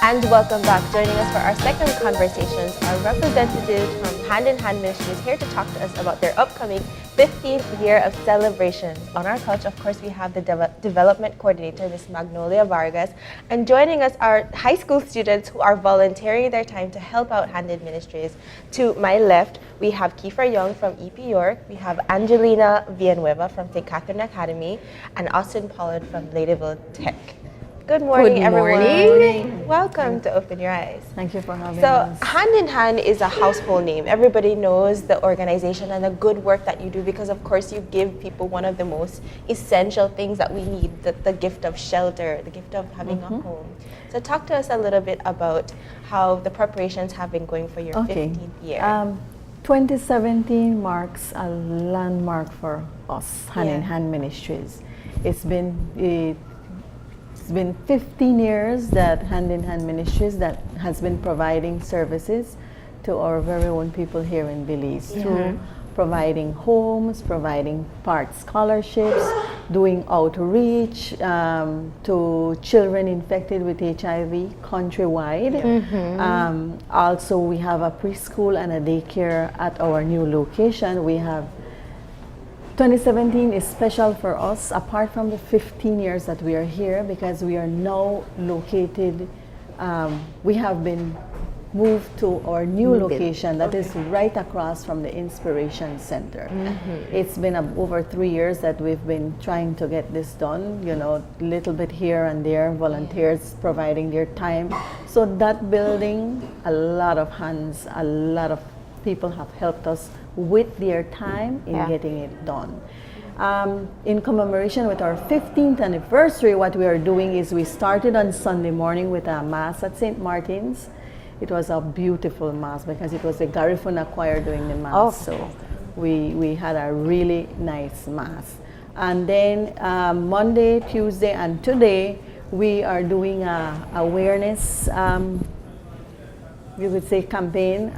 And welcome back. Joining us for our second conversations are representatives from Hand Ministries here to talk to us about their upcoming 15th year of celebrations. On our couch, of course, we have the development coordinator, Ms. Magnolia Vargas, and joining us are high school students who are volunteering their time to help out Hand Ministries. To my left, we have Kieffer Young from EP Yorke, we have Angelina Villanueva from St. Catherine Academy, and Austin Pollard from Ladyville Tech. Good morning, everyone. Good morning. Welcome to Open Your Eyes. Thank you for having us. So, Hand in Hand is a household name. Everybody knows the organization and the good work that you do because, of course, you give people one of the most essential things that we need, the gift of shelter, the gift of having a home. So, talk to us a little bit about how the preparations have been going for your 15th year. 2017 marks a landmark for us, Hand in Hand Ministries. It's been 15 years that Hand in Hand Ministries that has been providing services to our very own people here in Belize through providing homes, providing part scholarships, doing outreach to children infected with HIV countrywide. Also, we have a preschool and a daycare at our new location. We have 2017 is special for us, apart from the 15 years that we are here, because we are now located, we have been moved to our new location that is right across from the Inspiration Center. It's been over 3 years that we've been trying to get this done, you know, a little bit here and there, volunteers providing their time. So that building, a lot of hands, a lot of people have helped us with their time in getting it done. In commemoration with our 15th anniversary, what we are doing is we started on Sunday morning with a mass at St. Martin's. It was a beautiful mass because it was the Garifuna choir doing the mass. So we had a really nice mass. And then Monday, Tuesday, and today we are doing a awareness, you could say, campaign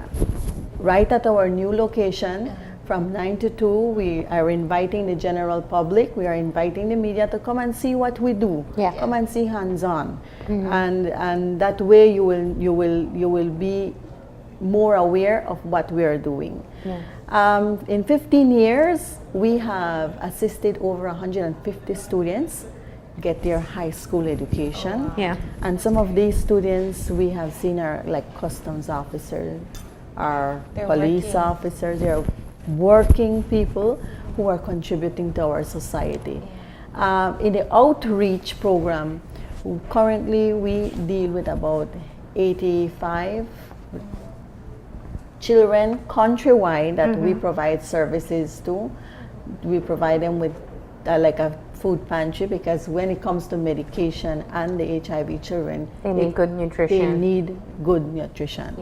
right at our new location. From 9 to 2, we are inviting the general public, we are inviting the media to come and see what we do. Come and see hands-on. And that way you will be more aware of what we are doing. In 15 years, we have assisted over 150 students get their high school education. And some of these students we have seen are like customs officers, our police officers, they're working people who are contributing to our society. In the outreach program, currently we deal with about 85 children countrywide that we provide services to. We provide them with like a food pantry, because when it comes to medication and the HIV children, they need good nutrition. They need good nutrition.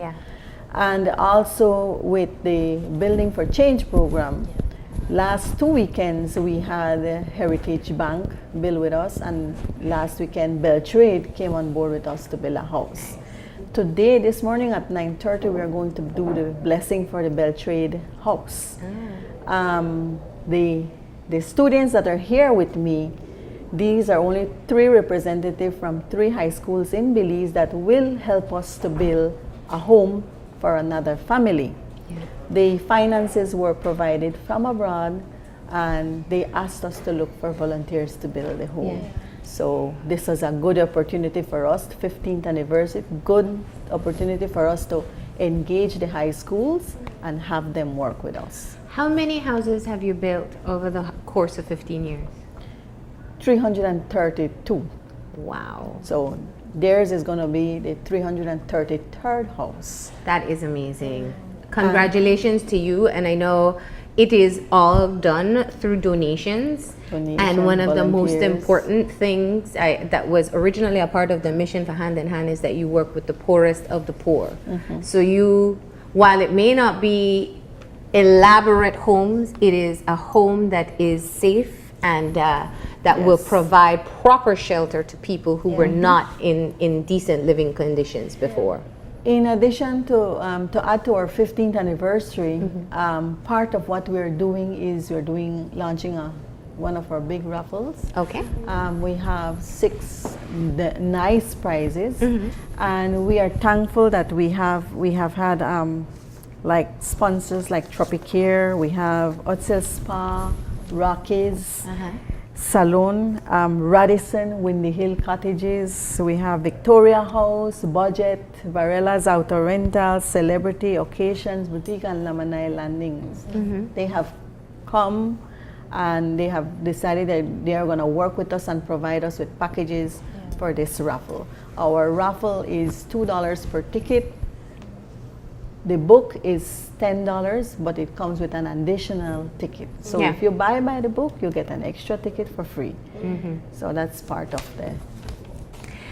And also with the Building for Change program, last 2 weekends we had Heritage Bank build with us, and last weekend Beltrade came on board with us to build a house. Today, this morning at 9:30, we are going to do the blessing for the Beltrade house. The students that are here with me, these are only 3 representatives from 3 high schools in Belize that will help us to build a home for another family. The finances were provided from abroad, and they asked us to look for volunteers to build the home. So this is a good opportunity for us, 15th anniversary, good opportunity for us to engage the high schools and have them work with us. How many houses have you built over the course of 15 years? 332. Wow. So theirs is going to be the 333rd house. That is amazing. Congratulations to you. And I know it is all done through donations. And one of the most important things that was originally a part of the mission for Hand in Hand is that you work with the poorest of the poor. So you, while it may not be elaborate homes, it is a home that is safe and that will provide proper shelter to people who were not in decent living conditions before. In addition to add to our 15th anniversary, part of what we're doing is launching a one of our big raffles. Okay. We have 6 nice prizes, and we are thankful that we have had like sponsors like Tropicare. We have Hotel Spa, Rockies, Salon, Radisson, Windy Hill Cottages. We have Victoria House, Budget, Varella's Auto Rental, Celebrity, Occasions, Boutique, and Lamanai Landings. They have come and they have decided that they are going to work with us and provide us with packages for this raffle. Our raffle is $2 per ticket. The book is $10, but it comes with an additional ticket. So if you buy by the book, you get an extra ticket for free. So that's part of the...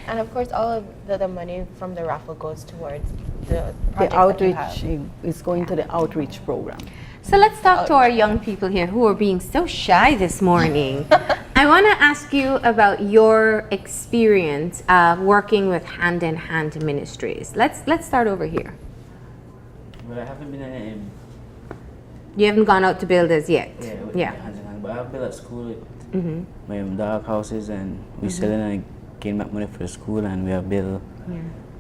And of course, all of the money from the raffle goes towards the outreach. Is going to the outreach program. So let's talk to our young people here who are being so shy this morning. I want to ask you about your experience working with Hand in Hand Ministries. Let's start over here. Well, I haven't been in. You haven't gone out to build as yet. Yeah. Hand in hand. But I've built at school with my dog houses, and we selling and gain back money for the school, and we have built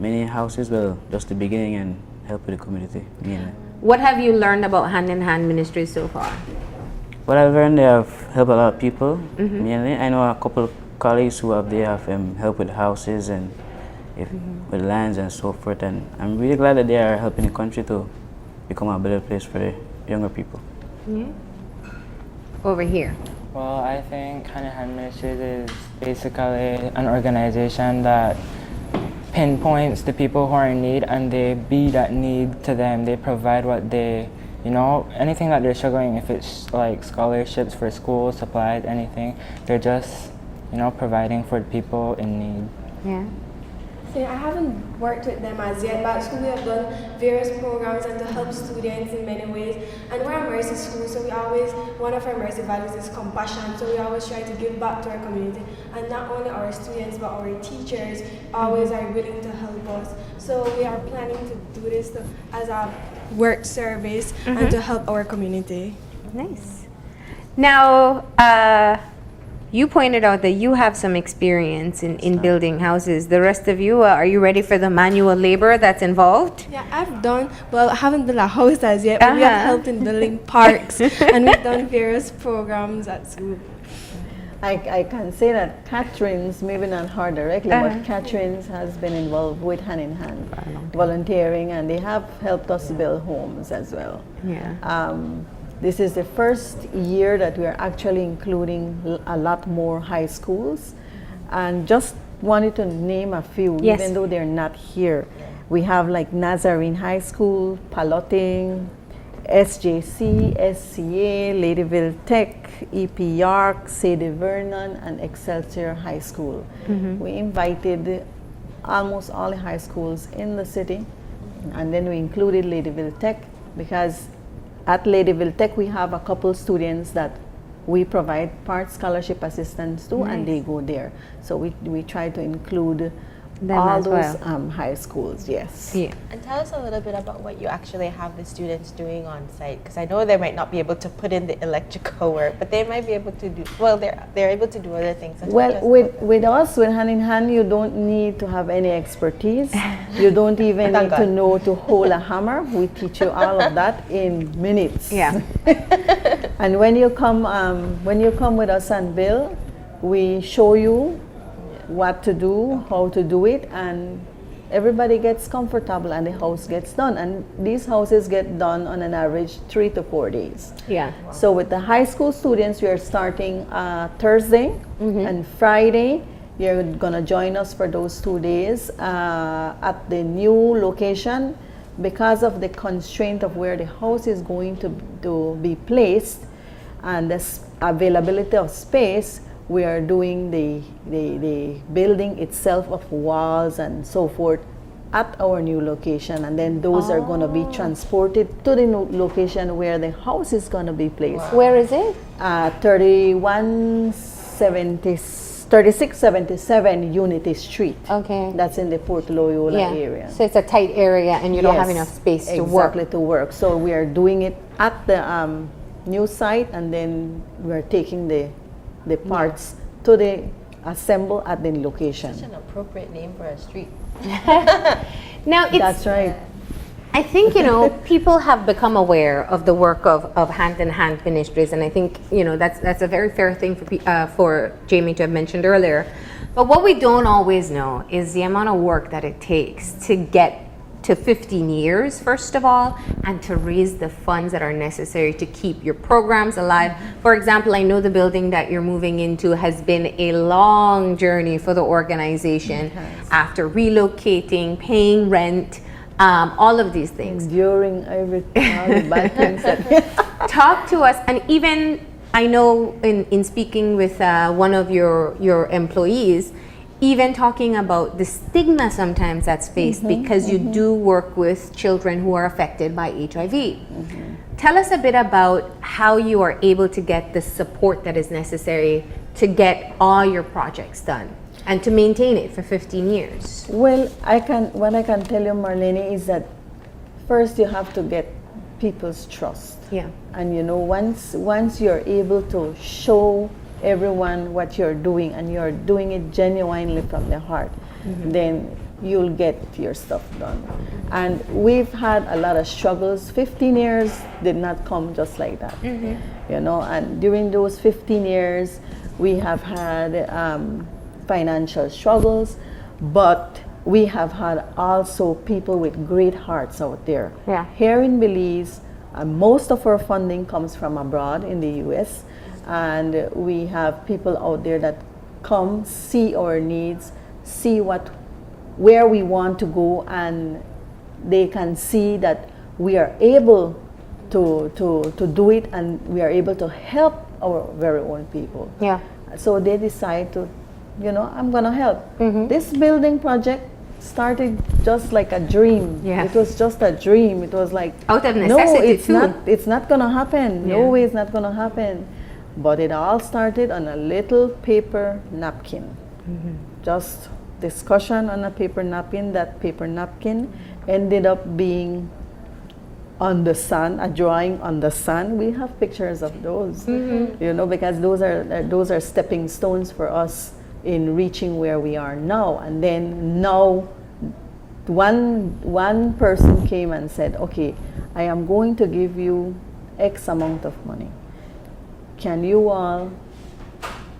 many houses. Well, just the beginning and help with the community mainly. What have you learned about Hand in Hand Ministries so far? What I've learned, they have helped a lot of people mainly. I know a couple of colleagues who have helped with houses and with lands and so forth, and I'm really glad that they are helping the country to become a better place for the younger people. Over here. Well, I think Hand in Hand Ministries is basically an organization that pinpoints the people who are in need, and they be that need to them. They provide what they, anything that they're struggling, if it's like scholarships for school, supplies, anything, they're just, providing for the people in need. Yeah. So I haven't worked with them as yet, but at school we have done various programs and to help students in many ways. And we're a mercy school, so one of our mercy values is compassion. So we always try to give back to our community. And not only our students, but our teachers always are willing to help us. So we are planning to do this as a work service and to help our community. Nice. Now, you pointed out that you have some experience in building houses. The rest of you, are you ready for the manual labor that's involved? Yeah, I haven't built a house as yet, but we have helped in building parks and we've done various programs at school. I can say that Catherine's, maybe not her directly, but Catherine's has been involved with Hand in Hand, volunteering, and they have helped us build homes as well. Yeah. This is the first year that we are actually including a lot more high schools, and just wanted to name a few, even though they're not here. We have like Nazarene High School, Paloting, SJC, SCA, Ladyville Tech, EP Yorke, Sadie Vernon, and Excelsior High School. We invited almost all the high schools in the city, and then we included Ladyville Tech because at Ladyville Tech, we have a couple students that we provide part scholarship assistance to, and they go there. So we try to include them all as those well. High schools, yes. Yeah. And tell us a little bit about what you actually have the students doing on site, because I know they might not be able to put in the electrical work, but they might be able to do, well, they're able to do other things. Well, with us, with Hand in Hand, you don't need to have any expertise. You don't even need to know to hold a hammer. We teach you all of that in minutes. Yeah. And when you come with us and build, we show you what to do, how to do it, and everybody gets comfortable and the house gets done. And these houses get done on an average 3 to 4 days. Yeah. So with the high school students, we are starting Thursday and Friday. You're gonna join us for those 2 days at the new location. Because of the constraint of where the house is going to be placed and the availability of space, we are doing the building itself of walls and so forth at our new location, and then those are going to be transported to the new location where the house is going to be placed. Wow. Where is it? 3677 Unity Street. Okay. That's in the Port Loyola area. So it's a tight area and you don't have enough space to work. Exactly, to work. So we are doing it at the new site, and then we're taking the the parts to the assemble at the location. Such an appropriate name for a street. Now, it's, That's right. I think, people have become aware of the work of Hand in Hand Ministries, and I think, that's a very fair thing for Jamie to have mentioned earlier. But what we don't always know is the amount of work that it takes to get to 15 years, first of all, and to raise the funds that are necessary to keep your programs alive. For example, I know the building that you're moving into has been a long journey for the organization after relocating, paying rent, all of these things. During everything, all the bad things that Talk to us, and even I know in speaking with one of your employees, even talking about the stigma sometimes that's faced because you do work with children who are affected by HIV. Tell us a bit about how you are able to get the support that is necessary to get all your projects done and to maintain it for 15 years. Well, what I can tell you, Marlene, is that first you have to get people's trust. Yeah. And once you're able to show everyone what you're doing and you're doing it genuinely from the heart, then you'll get your stuff done. And we've had a lot of struggles. 15 years did not come just like that. And during those 15 years we have had financial struggles, but we have had also people with great hearts out there. Here in Belize, most of our funding comes from abroad in the US, and we have people out there that come, see our needs, see where we want to go, and they can see that we are able to do it, and we are able to help our very own people. So they decide to, I'm gonna help. This building project started just like a dream. It was just a dream. It was like, out of necessity, no, it's not gonna happen. No way, it's not gonna happen. But it all started on a little paper napkin. Just discussion on a paper napkin. That paper napkin ended up being on the sun, a drawing on the sun. We have pictures of those, because those are stepping stones for us in reaching where we are now. And then now, one person came and said, okay, I am going to give you X amount of money. Can you all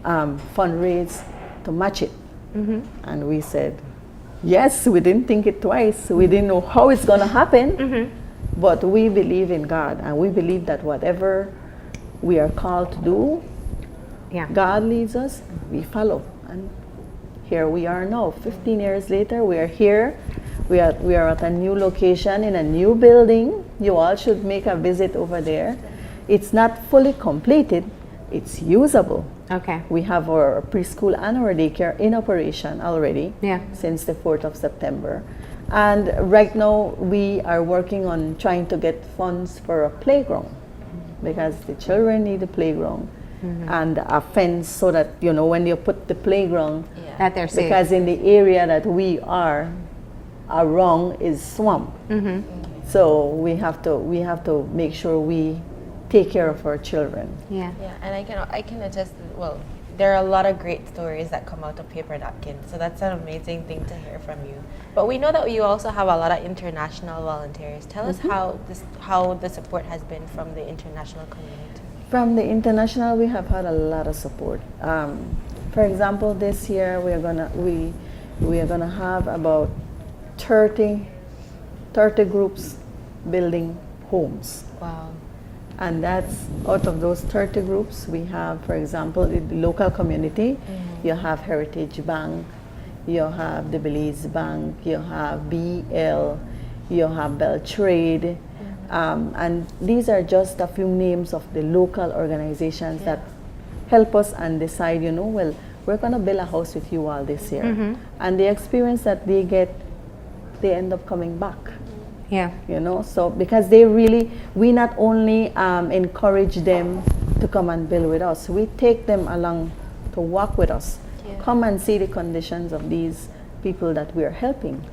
fundraise to match it? And we said, yes. We didn't think it twice. We didn't know how it's going to happen, but we believe in God, and we believe that whatever we are called to do, God leads us, we follow. And here we are now, 15 years later. We are here. We are at a new location in a new building. You all should make a visit over there. It's not fully completed. It's usable. We have our preschool and our daycare in operation already since the 4th of September. And right now we are working on trying to get funds for a playground, because the children need a playground and a fence, so that when you put the playground, that they're safe. Because in the area that we are around is swamp. So we have to make sure we take care of our children. And I can attest. Well, there are a lot of great stories that come out of paper napkins, so that's an amazing thing to hear from you. But we know that you also have a lot of international volunteers. Tell us how the support has been from the international community. From the international, we have had a lot of support. For example, this year we are gonna have about 30 groups building homes. Wow. And that's, out of those 30 groups, we have, for example, in the local community, you have Heritage Bank, you have the Belize Bank, you have BL, you have Bell Trade, and these are just a few names of the local organizations that help us and decide, well, we're going to build a house with you all this year. And the experience that they get, they end up coming back. So because we not only encourage them to come and build with us, we take them along to walk with us. Come and see the conditions of these people that we are helping,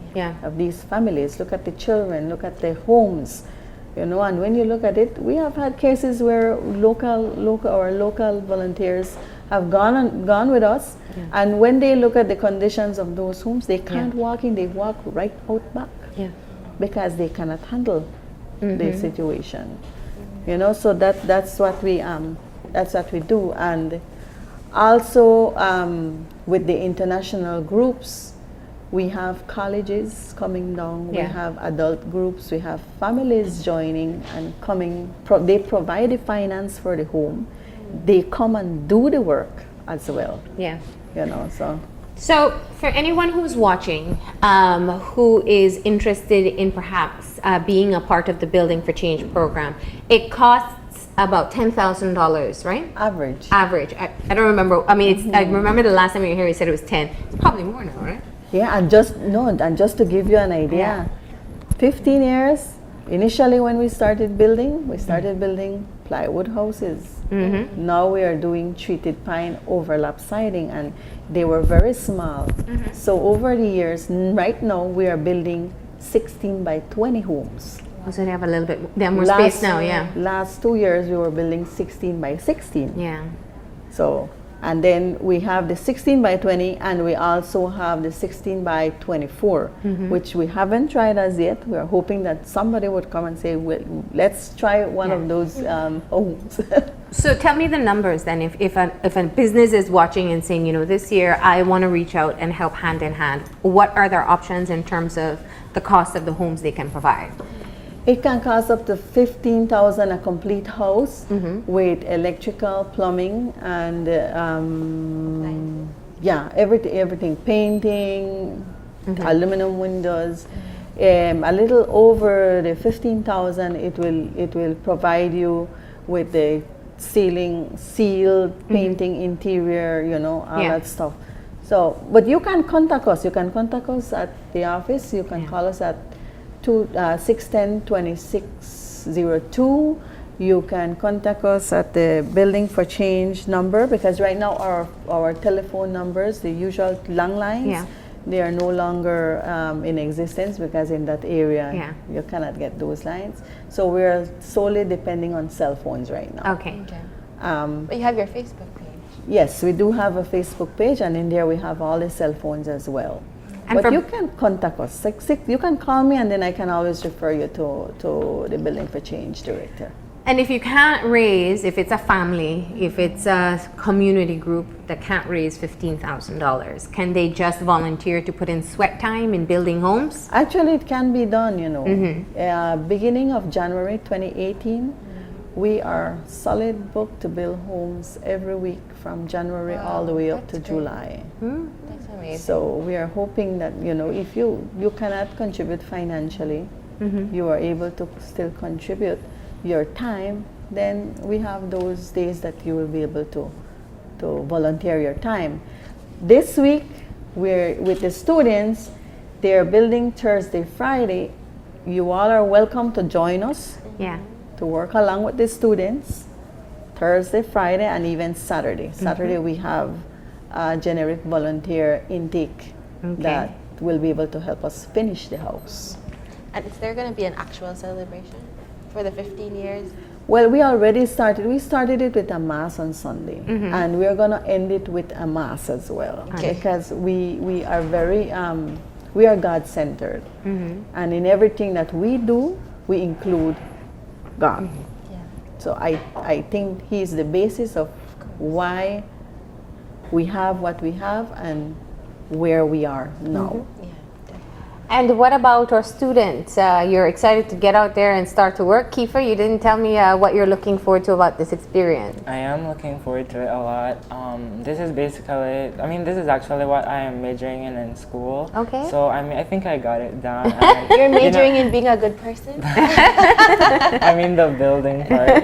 of these families. Look at the children, look at their homes, You know, and when you look at it, we have had cases where local volunteers have gone with us, and when they look at the conditions of those homes, they can't walk in; they walk right out back because they cannot handle the situation. You know, so that's what we do, and also with the international groups. We have colleges coming down, we have adult groups, we have families joining and coming. They provide the finance for the home. They come and do the work as well. Yeah. You know, So for anyone who's watching, who is interested in perhaps being a part of the Building for Change program, it costs about $10,000, right? Average. I don't remember. I mean, I remember the last time you were here, you said it was 10. It's probably more now, right? Yeah, and just to give you an idea, 15 years, initially when we started building plywood houses. Now we are doing treated pine overlap siding, and they were very small. So over the years, right now we are building 16 by 20 homes. So they have a little bit, they have more space now, Last 2 years we were building 16 by 16. Yeah. So, and then we have the 16 by 20, and we also have the 16 by 24, which we haven't tried as yet. We are hoping that somebody would come and say, well, let's try one of those homes. So tell me the numbers then. If a business is watching and saying, you know, this year I want to reach out and help Hand in Hand, what are their options in terms of the cost of the homes they can provide? It can cost up to $15,000 a complete house with electrical, plumbing, and everything, painting, aluminum windows. A little over the $15,000, it will provide you with the ceiling, sealed, painting, interior, you know, all that stuff. So, but you can contact us. You can contact us at the office. You can call us at 610-2602. You can contact us at the Building for Change number, because right now our telephone numbers, the usual landlines, they are no longer in existence, because in that area you cannot get those lines. So we're solely depending on cell phones right now. Okay. But you have your Facebook page. Yes, we do have a Facebook page, and in there we have all the cell phones as well. And but you can contact us. You can call me, and then I can always refer you to the Building for Change director. And if you can't raise, if it's a family, if it's a community group that can't raise $15,000, can they just volunteer to put in sweat time in building homes? Actually, it can be done, you know. Beginning of January 2018, we are solid booked to build homes every week from January all the way up to July. That's amazing. So we are hoping that, you know, if you cannot contribute financially, you are able to still contribute your time, then we have those days that you will be able to volunteer your time. This week, we're with the students. They are building Thursday, Friday. You all are welcome to join us. To work along with the students. Thursday, Friday, and even Saturday. Saturday we have a generic volunteer intake that will be able to help us finish the house. And is there going to be an actual celebration for the 15 years? Well, we already started. We started it with a mass on Sunday, and we're going to end it with a mass as well, because we are very we are God-centered, and in everything that we do, we include God. So I think He's the basis of why we have what we have and where we are now. And what about our students? You're excited to get out there and start to work. Kieffer, you didn't tell me what you're looking forward to about this experience. I am looking forward to it a lot. This is basically, this is actually what I am majoring in school. Okay. So, I think I got it down. You're majoring in being a good person? The building part,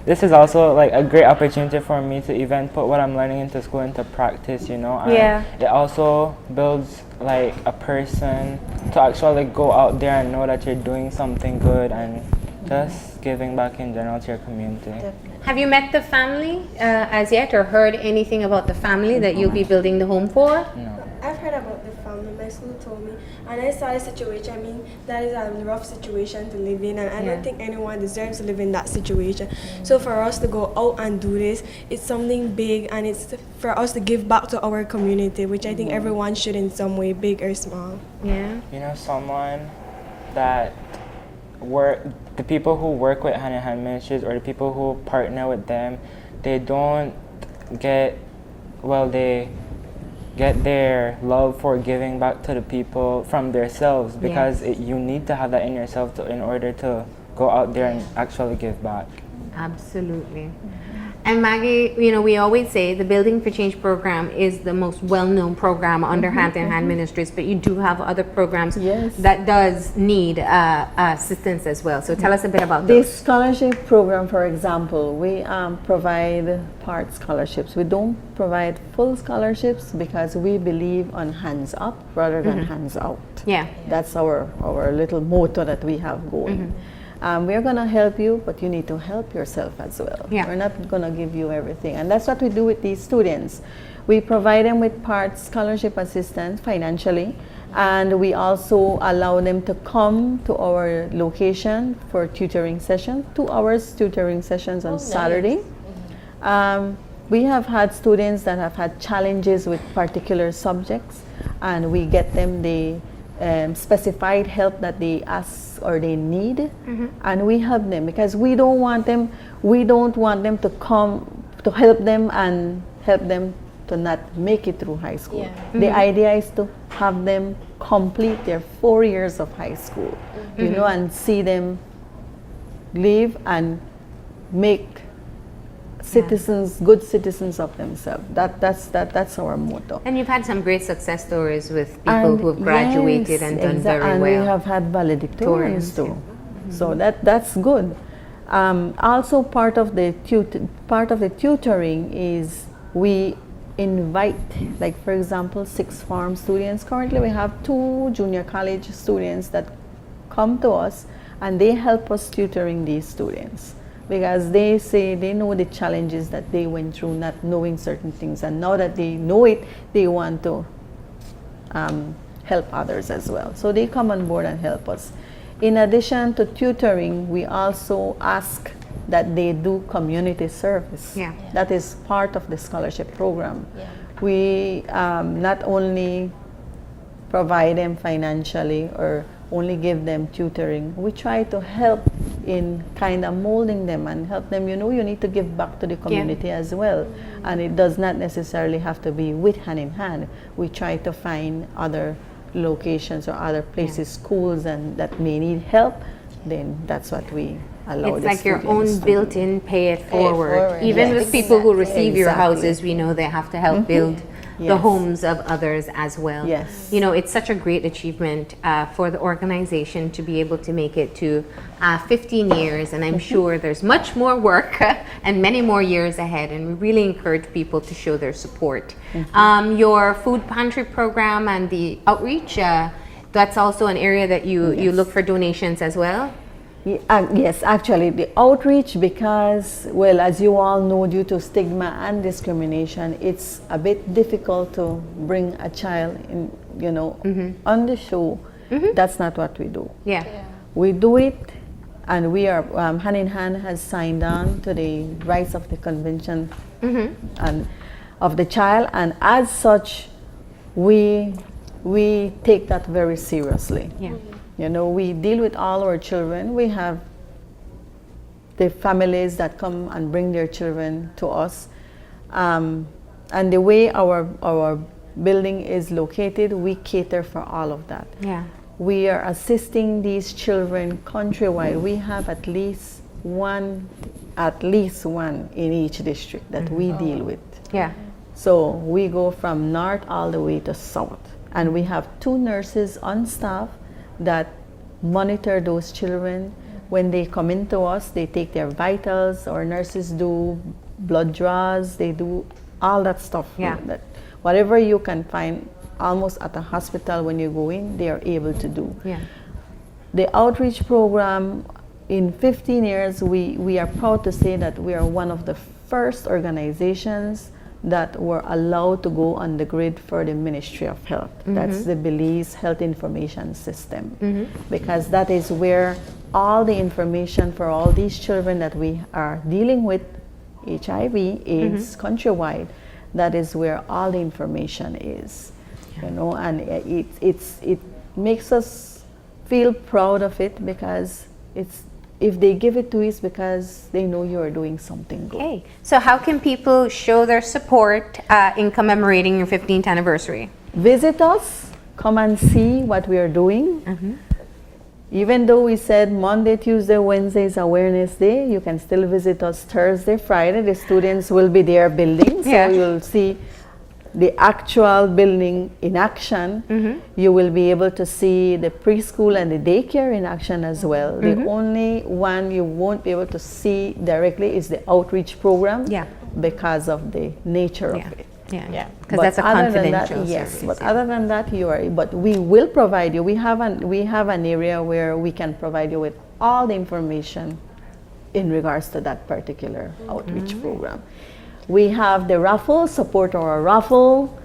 this is also like a great opportunity for me to even put what I'm learning into school into practice, you know. And it also builds like a person to actually go out there and know that you're doing something good and just giving back in general to your community. Definitely. Have you met the family as yet, or heard anything about the family that you'll be building the home for? No. I've heard about the family. My school told me, and I saw the situation. I mean, that is a rough situation to live in, and I don't think anyone deserves to live in that situation. So for us to go out and do this, it's something big, and it's for us to give back to our community, which I think everyone should in some way, big or small. Yeah. You know, someone that the people who work with Hand Ministries or the people who partner with them, they don't get, they get their love for giving back to the people from themselves, because you need to have that in yourself in order to go out there and actually give back. Absolutely. And Maggie, you know, we always say the Building for Change program is the most well-known program under Hand in Hand Ministries, but you do have other programs that does need assistance as well. So tell us a bit about this those. scholarship program. For example, we provide part scholarships. We don't provide full scholarships because we believe on hands up rather than hands out. Yeah. That's our little motto that we have going. We're going to help you, but you need to help yourself as well. Yeah. We're not going to give you everything. And that's what we do with these students. We provide them with part scholarship assistance financially, and we also allow them to come to our location for tutoring sessions, 2 hours tutoring sessions on Saturday. We have had students that have had challenges with particular subjects, and we get them the specified help that they ask or they need, and we help them, because we don't want them to come to help them and help them to not make it through high school. The idea is to have them complete their 4 years of high school, you know, and see them live and make citizens, good citizens of themselves. That's our motto. And you've had some great success stories with people who have graduated and done very well. And we have had valedictorians too. So that's good. Also, part of the tutoring is we invite, like for example, 6th form students. Currently, we have 2 junior college students that come to us, and they help us tutoring these students, because they say they know the challenges that they went through not knowing certain things, and now that they know it, they want to help others as well. So they come on board and help us. In addition to tutoring, we also ask that they do community service. That is part of the scholarship program. We not only provide them financially or only give them tutoring, we try to help in kind of molding them and help them, you know, you need to give back to the community as well. And it does not necessarily have to be with Hand in Hand. We try to find other locations or other places, schools, and that may need help, then that's what we allow. It's like your own built-in pay it forward. Even with people who receive your houses, we know they have to help build the homes of others as well. You know, it's such a great achievement for the organization to be able to make it to 15 years, and I'm sure there's much more work and many more years ahead, and we really encourage people to show their support. Your food pantry program and the outreach, that's also an area that you look for donations as well? Yes, actually, the outreach, because, well, as you all know, due to stigma and discrimination, it's a bit difficult to bring a child in, you know, on the show. That's not what we do. We do it, and we are, Hand in Hand has signed on to the rights of the Convention and of the Child, and as such, we take that very seriously. You know, we deal with all our children. We have the families that come and bring their children to us. And the way our building is located, we cater for all of that. We are assisting these children countrywide. We have at least one in each district that we deal with. So we go from north all the way to south. And we have 2 nurses on staff that monitor those children. When they come into us, they take their vitals. Our nurses do blood draws. They do all that stuff. That whatever you can find almost at a hospital when you go in, they are able to do. The outreach program, in 15 years, we are proud to say that we are one of the first organizations that were allowed to go on the grid for the Ministry of Health. That's the Belize Health Information System, because that is where all the information for all these children that we are dealing with, HIV, AIDS, countrywide, that is where all the information is, you know, and it makes us feel proud of it, because if they give it to us, because they know you are doing something good. Okay, so how can people show their support in commemorating your 15th anniversary? Visit us, come and see what we are doing. Even though we said Monday, Tuesday, Wednesday is Awareness Day, you can still visit us Thursday, Friday. The students will be there building, so you'll see the actual building in action. You will be able to see the preschool and the daycare in action as well. The only one you won't be able to see directly is the outreach program, because of the nature of it. Because that's a confidential service. But other than that, but we will provide you. We have an area where we can provide you with all the information in regards to that particular outreach program. We have the raffle, support our raffle.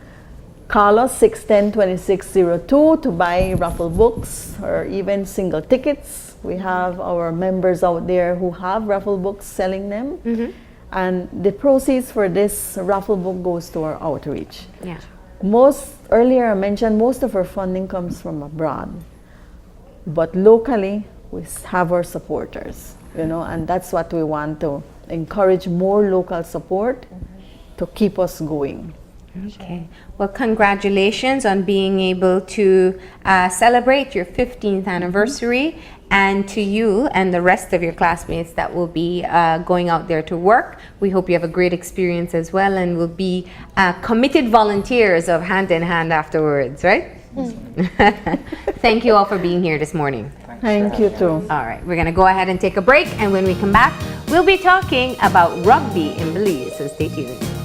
Call us 610-2602 to buy raffle books or even single tickets. We have our members out there who have raffle books selling them. And the proceeds for this raffle book goes to our outreach. Earlier I mentioned, most of our funding comes from abroad. But locally, we have our supporters, you know, and that's what we want to encourage, more local support to keep us going. Okay. Well, congratulations on being able to celebrate your 15th anniversary, and to you and the rest of your classmates that will be going out there to work. We hope you have a great experience as well, and will be committed volunteers of Hand in Hand afterwards, right? Thank you all for being here this morning. Thank you too. All right, we're going to go ahead and take a break, and when we come back, we'll be talking about rugby in Belize, so stay tuned.